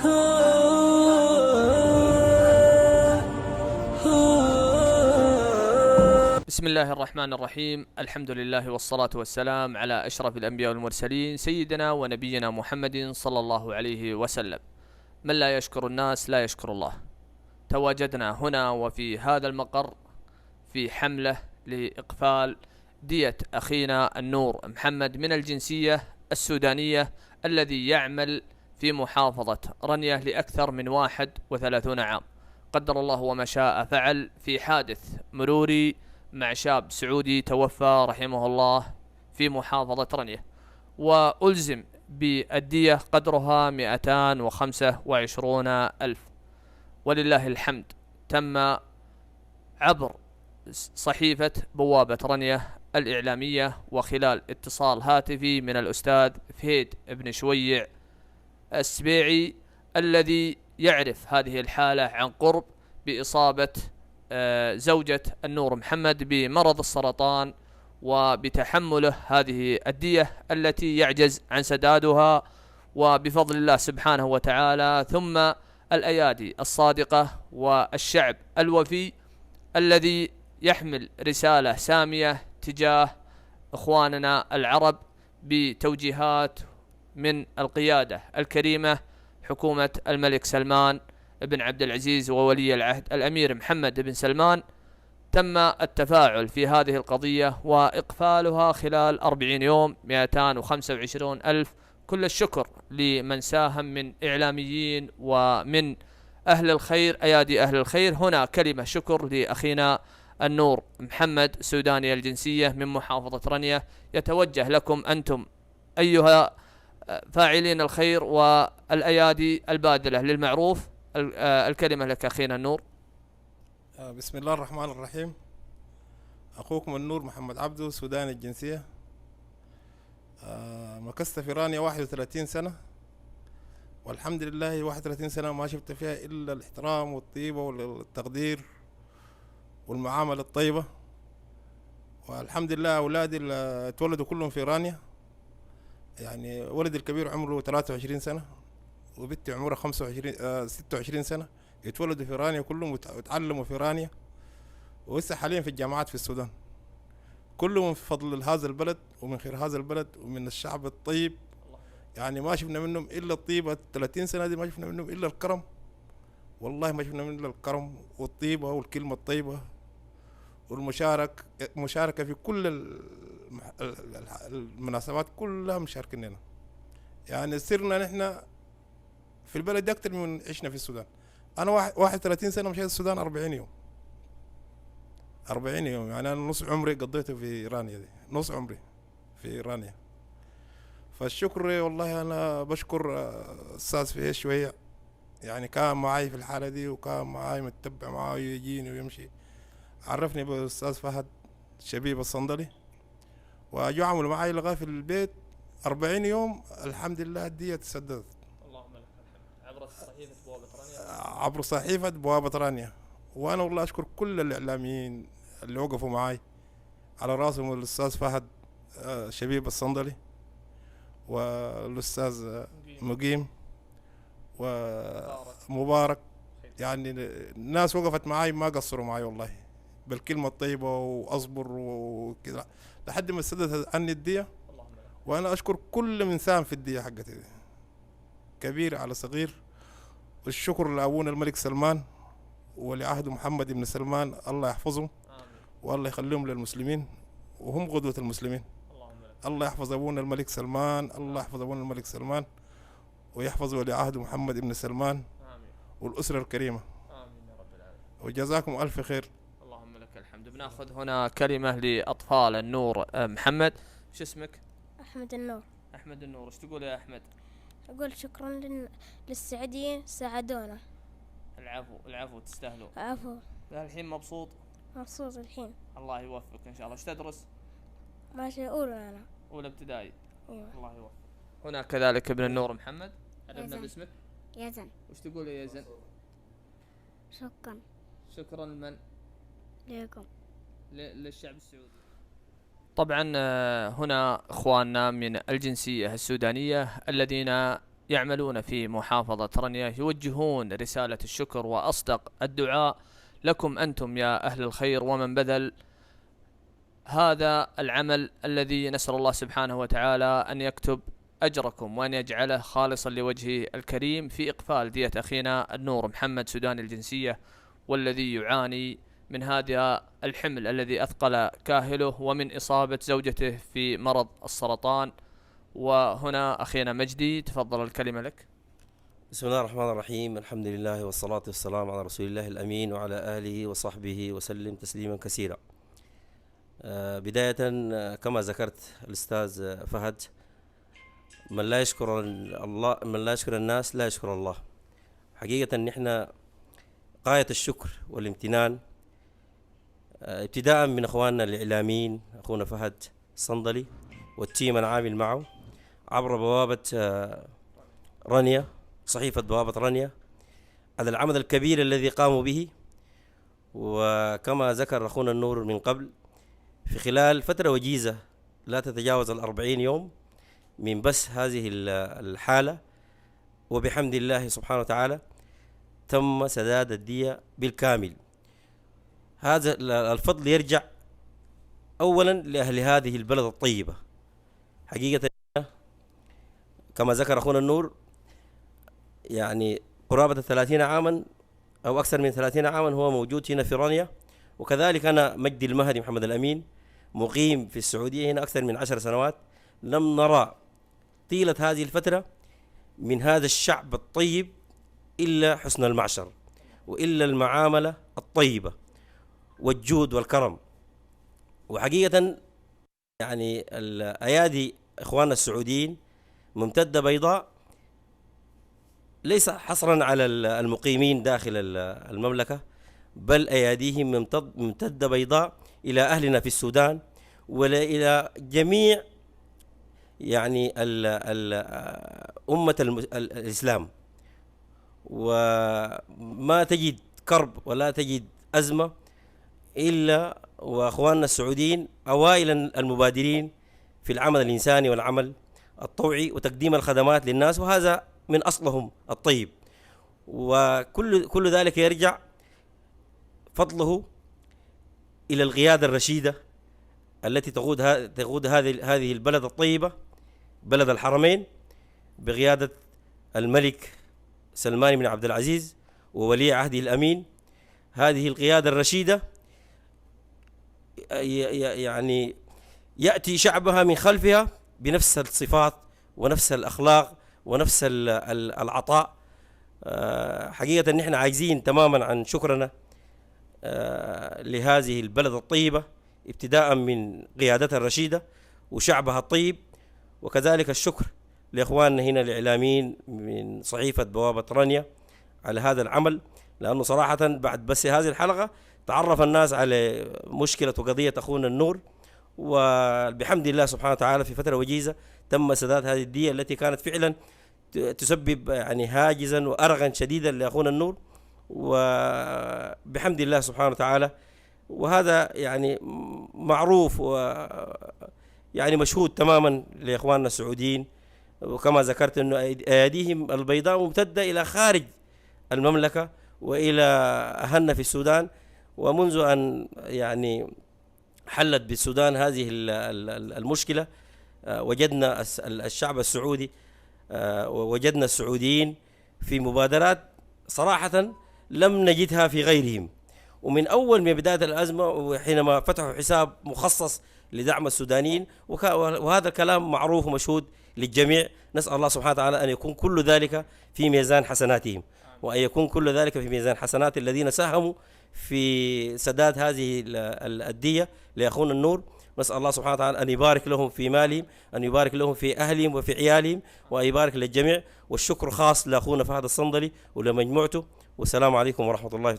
بسم الله الرحمن الرحيم. الحمد لله والصلاة والسلام على أشرف الأنبياء والمرسلين سيدنا ونبينا محمد صلى الله عليه وسلم. من لا يشكر الناس لا يشكر الله. تواجدنا هنا وفي هذا المقر في حملة لإقفال دية أخينا النور محمد من الجنسية السودانية الذي يعمل في محافظة رنية لأكثر من 31 عام. قدر الله وما شاء فعل في حادث مروري مع شاب سعودي توفى رحمه الله في محافظة رنية، وألزم بالدية قدرها 225 ألف. ولله الحمد تم عبر صحيفة بوابة رنية الإعلامية وخلال اتصال هاتفي من الأستاذ فهيد بن شويع السبيعي الذي يعرف هذه الحالة عن قرب بإصابة زوجة النور محمد بمرض السرطان وبتحمله هذه الدية التي يعجز عن سدادها، وبفضل الله سبحانه وتعالى ثم الأيادي الصادقة والشعب الوفي الذي يحمل رسالة سامية تجاه إخواننا العرب بتوجيهات من القيادة الكريمة حكومة الملك سلمان بن عبد العزيز وولي العهد الأمير محمد بن سلمان. تم التفاعل في هذه القضية وإقفالها خلال 40 يوم 225 ألف. كل الشكر لمن ساهم من إعلاميين ومن أهل الخير، أيادي أهل الخير. هنا كلمة شكر لأخينا النور محمد سوداني الجنسية من محافظة رنية، يتوجه لكم أنتم أيها فاعلين الخير والأيادي الباذلة للمعروف. الكلمة لك أخينا النور. بسم الله الرحمن الرحيم. أخوكم النور محمد عبدو سوداني الجنسية. مكثت في رانيا 31 سنة، والحمد لله 31 سنة ما شفت فيها إلا الاحترام والطيبة والتقدير والمعاملة الطيبة. والحمد لله أولادي اللي اتولدوا كلهم في رانيا، يعني ولدي الكبير عمره 23 سنة وبنتي عمرها 26 سنة، يتولدوا في رانيا كلهم وتعلموا في رانيا، ولسه حاليا في الجامعات في السودان. كلهم من فضل هذا البلد ومن خير هذا البلد ومن الشعب الطيب، يعني ما شفنا منهم إلا الطيبة. 30 سنة دي ما شفنا منهم إلا الكرم، والله ما شفنا منهم إلا الكرم والطيبة والكلمة الطيبة والمشاركة في كل المناسبات كلها مشاركيننا. يعني سرنا نحن في البلد دي أكتر من عشنا في السودان. أنا 31 سنة مشيت السودان 40 يوم 40 يوم، يعني أنا نص عمري قضيته في رانيا دي، نص عمري في رانيا. فالشكر والله أنا بشكر أستاذ فيه شوية، يعني كان معاي في الحالة دي وكان معاي متبع معاي يجيني ويمشي. عرفني بأستاذ فهد شبيب الصندلي وأجوا عملوا معاي لغاية في البيت 40 يوم. الحمد لله الدية تسددت. اللهم لك الحمد. عبر صحيفة بوابة رانيا. عبر صحيفة بوابة رانيا. وأنا والله أشكر كل الإعلاميين اللي وقفوا معاي، على راسهم الأستاذ فهد شبيب الصندلي والأستاذ مقيم ومبارك. يعني الناس وقفت معاي ما قصروا معاي والله بالكلمة الطيبة، وأصبر وكذا لحد ما سددت عني الدية. وأنا أشكر كل من ساهم في الدية حقتي دي، كبير على صغير. والشكر لأبونا الملك سلمان ولعهده محمد بن سلمان، الله يحفظهم والله يخليهم للمسلمين، وهم قدوة المسلمين. الله يحفظ أبونا الملك سلمان، الله يحفظ أبونا الملك سلمان ويحفظ ولي عهده محمد بن سلمان والأسرة الكريمة. آمين يا رب العالمين. وجزاكم ألف خير. اللهم لك الحمد. بناخذ هنا كلمة لأطفال النور محمد. شو اسمك؟ أحمد النور. أحمد النور. ايش تقول يا أحمد؟ أقول شكرا للسعوديين ساعدونا. العفو العفو، تستاهلون. عفو. الحين مبسوط؟ مبسوط الحين. الله يوفقك إن شاء الله. ايش تدرس؟ ماشي أولى أنا. أولى ابتدائي. أيوة. الله يوفقك. هنا كذلك ابن النور محمد. عرفنا يزن. باسمك؟ يزن. وش تقول يا يزن؟ شكرا شكرا لمن؟ لكم. للشعب السعودي. طبعا هنا اخواننا من الجنسية السودانية الذين يعملون في محافظة رنية يوجهون رسالة الشكر وأصدق الدعاء لكم أنتم يا أهل الخير ومن بذل هذا العمل الذي نسأل الله سبحانه وتعالى أن يكتب أجركم وأن يجعله خالصا لوجهه الكريم في إقفال دية أخينا النور محمد سوداني الجنسية، والذي يعاني من هذا الحمل الذي أثقل كاهله ومن إصابة زوجته في مرض السرطان. وهنا أخينا مجدي، تفضل الكلمة لك. بسم الله الرحمن الرحيم. الحمد لله والصلاة والسلام على رسول الله الأمين وعلى آله وصحبه وسلم تسليما كثيرا. بداية كما ذكرت الأستاذ فهد، من لا يشكر الناس لا يشكر الله. حقيقة نحن غاية الشكر والامتنان ابتداء من أخواننا الإعلاميين، أخونا فهد الصندلي والتيم العامل معه عبر بوابة رنية، صحيفة بوابة رنية، على العمل الكبير الذي قاموا به. وكما ذكر أخونا النور من قبل، في خلال فترة وجيزة لا تتجاوز 40 يوم من بس هذه الحالة، وبحمد الله سبحانه وتعالى تم سداد الدية بالكامل. هذا الفضل يرجع أولا لأهل هذه البلد الطيبة. حقيقة كما ذكر أخونا النور، يعني قرابة 30 عاما أو أكثر من 30 عاما هو موجود هنا في رانيا، وكذلك أنا مجدي المهدي محمد الأمين مقيم في السعودية هنا أكثر من 10 سنوات. لم نرى طيلة هذه الفترة من هذا الشعب الطيب إلا حسن المعشر، وإلا المعاملة الطيبة والجود والكرم. وحقيقة يعني الأيادي إخواننا السعوديين ممتدة بيضاء، ليس حصرا على المقيمين داخل المملكة، بل أياديهم ممتدة بيضاء إلى أهلنا في السودان وإلى جميع يعني أمة الإسلام. وما تجد كرب ولا تجد أزمة إلا وأخواننا السعوديين أوائل المبادرين في العمل الإنساني والعمل الطوعي وتقديم الخدمات للناس، وهذا من أصلهم الطيب. وكل ذلك يرجع فضله إلى القيادة الرشيدة التي تقود هذه البلد الطيبة، بلد الحرمين، بقيادة الملك سلمان بن عبد العزيز وولي عهده الأمين. هذه القيادة الرشيدة يعني يأتي شعبها من خلفها بنفس الصفات ونفس الأخلاق ونفس العطاء. حقيقة نحن عاجزين تماما عن شكرنا لهذه البلد الطيبة، ابتداء من قيادتها الرشيدة وشعبها الطيب، وكذلك الشكر لإخواننا هنا الإعلاميين من صحيفة بوابة رانيا على هذا العمل. لأنه صراحة بعد بس هذه الحلقة تعرف الناس على مشكلة وقضية أخونا النور، وبحمد الله سبحانه وتعالى في فترة وجيزة تم سداد هذه الدية التي كانت فعلا تسبب يعني هاجزا وأرغا شديدا لأخونا النور، وبحمد الله سبحانه وتعالى. وهذا يعني معروف ويعني مشهود تماما لإخواننا السعوديين. وكما ذكرت أنه أيديهم البيضاء ممتدة إلى خارج المملكة وإلى أهلنا في السودان. ومنذ أن يعني حلت بالسودان هذه المشكلة وجدنا الشعب السعودي ووجدنا السعوديين في مبادرات صراحة لم نجدها في غيرهم. ومن أول من بداية الأزمة وحينما فتحوا حساب مخصص لدعم السودانيين، وهذا كلام معروف ومشهود للجميع. نسأل الله سبحانه وتعالى أن يكون كل ذلك في ميزان حسناتهم، وأن يكون كل ذلك في ميزان حسنات الذين ساهموا في سداد هذه الدية لأخونا النور. نسأل الله سبحانه وتعالى أن يبارك لهم في مالهم، أن يبارك لهم في أهلهم وفي عيالهم، وأن يبارك للجميع. والشكر خاص لأخونا فهد الصندلي ولمجموعته. والسلام عليكم ورحمة الله.